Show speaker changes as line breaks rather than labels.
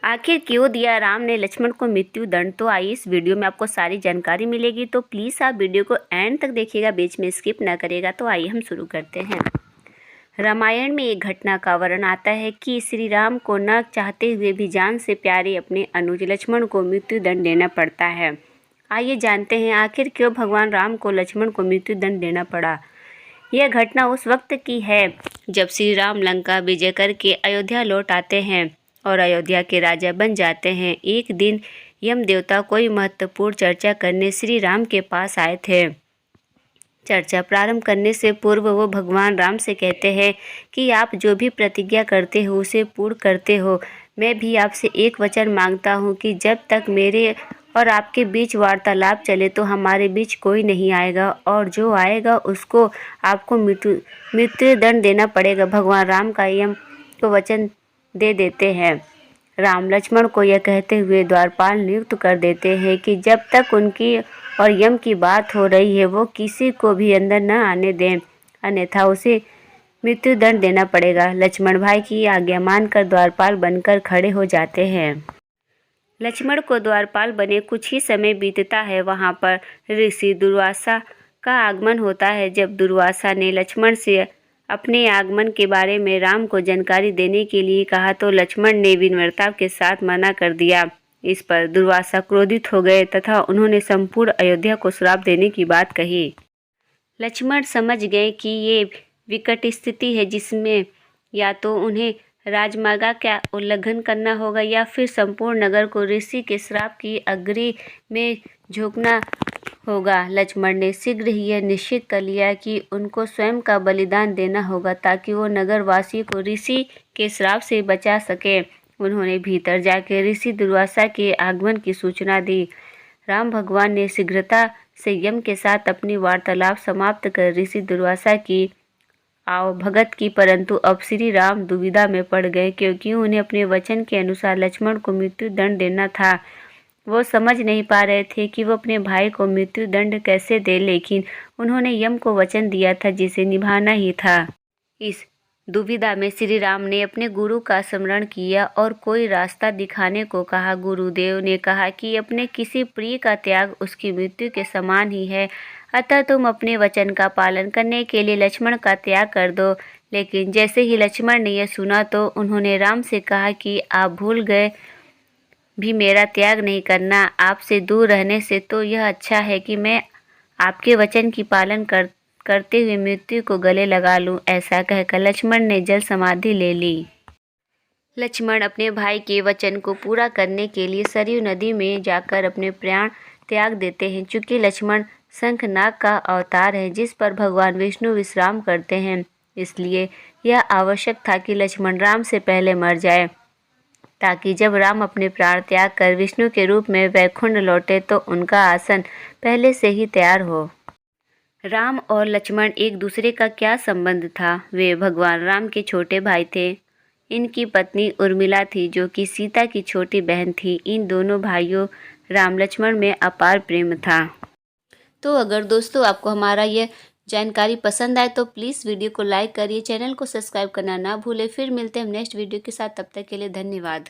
आखिर क्यों दिया राम ने लक्ष्मण को मृत्यु दंड? तो आइए इस वीडियो में आपको सारी जानकारी मिलेगी, तो प्लीज़ आप वीडियो को एंड तक देखिएगा, बीच में स्किप ना करिएगा। तो आइए हम शुरू करते हैं। रामायण में एक घटना का वर्णन आता है कि श्री राम को न चाहते हुए भी जान से प्यारे अपने अनुज लक्ष्मण को मृत्यु दंड देना पड़ता है। आइए जानते हैं आखिर क्यों भगवान राम को लक्ष्मण को मृत्यु दंड देना पड़ा। यह घटना उस वक्त की है जब श्री राम लंका विजय करके अयोध्या लौट आते हैं और अयोध्या के राजा बन जाते हैं। एक दिन यम देवता कोई महत्वपूर्ण चर्चा करने श्री राम के पास आए थे। चर्चा प्रारंभ करने से पूर्व वो भगवान राम से कहते हैं कि आप जो भी प्रतिज्ञा करते हो उसे पूर्ण करते हो। मैं भी आपसे एक वचन मांगता हूँ कि जब तक मेरे और आपके बीच वार्तालाप चले तो हमारे बीच कोई नहीं आएगा, और जो आएगा उसको आपको मृत्यु दंड देना पड़ेगा। भगवान राम का यम को वचन दे देते हैं। राम लक्ष्मण को यह कहते हुए द्वारपाल नियुक्त कर देते हैं कि जब तक उनकी और यम की बात हो रही है वो किसी को भी अंदर न आने दें, अन्यथा उसे मृत्यु दंड देना पड़ेगा। लक्ष्मण भाई की आज्ञा मानकर द्वारपाल बनकर खड़े हो जाते हैं। लक्ष्मण को द्वारपाल बने कुछ ही समय बीतता है। वहाँ पर ऋषि दुर्वासा का आगमन होता है। जब दुर्वासा ने लक्ष्मण से अपने आगमन के बारे में राम को जानकारी देने के लिए कहा तो लक्ष्मण ने विनम्रता के साथ मना कर दिया। इस पर दुर्वासा क्रोधित हो गए तथा उन्होंने संपूर्ण अयोध्या को श्राप देने की बात कही। लक्ष्मण समझ गए कि ये विकट स्थिति है जिसमें या तो उन्हें राजमार्ग का उल्लंघन करना होगा या फिर संपूर्ण नगर को ऋषि के श्राप की अग्नि में झोंकना होगा। लक्ष्मण ने शीघ्र ही यह निश्चित कर लिया कि उनको स्वयं का बलिदान देना होगा ताकि वो नगरवासियों को ऋषि के श्राप से बचा सके। उन्होंने भीतर जाकर ऋषि दुर्वासा के आगमन की सूचना दी। राम भगवान ने शीघ्रता से यम के साथ अपनी वार्तालाप समाप्त कर ऋषि दुर्वासा की भगत की, परंतु अब श्री राम दुविधा में पड़ गए क्योंकि उन्हें अपने वचन के अनुसार लक्ष्मण को मृत्यु दंड देना था। वो समझ नहीं पा रहे थे कि वो अपने भाई को मृत्यु दंड कैसे दे, लेकिन उन्होंने यम को वचन दिया था जिसे निभाना ही था। इस दुविधा में श्री राम ने अपने गुरु का स्मरण किया और कोई रास्ता दिखाने को कहा। गुरुदेव ने कहा कि अपने किसी प्रिय का त्याग उसकी मृत्यु के समान ही है, अतः तुम अपने वचन का पालन करने के लिए लक्ष्मण का त्याग कर दो। लेकिन जैसे ही लक्ष्मण ने यह सुना तो उन्होंने राम से कहा कि आप भूल गए भी मेरा त्याग नहीं करना। आपसे दूर रहने से तो यह अच्छा है कि मैं आपके वचन की पालन करते हुए मृत्यु को गले लगा लूं। ऐसा कहकर लक्ष्मण ने जल समाधि ले ली। लक्ष्मण अपने भाई के वचन को पूरा करने के लिए सरयू नदी में जाकर अपने प्राण त्याग देते हैं। चूँकि लक्ष्मण शंखनाग का अवतार है जिस पर भगवान विष्णु विश्राम करते हैं, इसलिए यह आवश्यक था कि लक्ष्मण राम से पहले मर जाए ताकि जब राम अपने प्राण त्याग कर विष्णु के रूप में वैकुंठ लौटे तो उनका आसन पहले से ही तैयार हो। राम और लक्ष्मण एक दूसरे का क्या संबंध था? वे भगवान राम के छोटे भाई थे। इनकी पत्नी उर्मिला थी जो कि सीता की छोटी बहन थी। इन दोनों भाइयों राम लक्ष्मण में अपार प्रेम था। तो अगर दोस्तों आपको हमारा यह जानकारी पसंद आए तो प्लीज़ वीडियो को लाइक करिए, चैनल को सब्सक्राइब करना ना भूलें। फिर मिलते हैं हम नेक्स्ट वीडियो के साथ, तब तक के लिए धन्यवाद।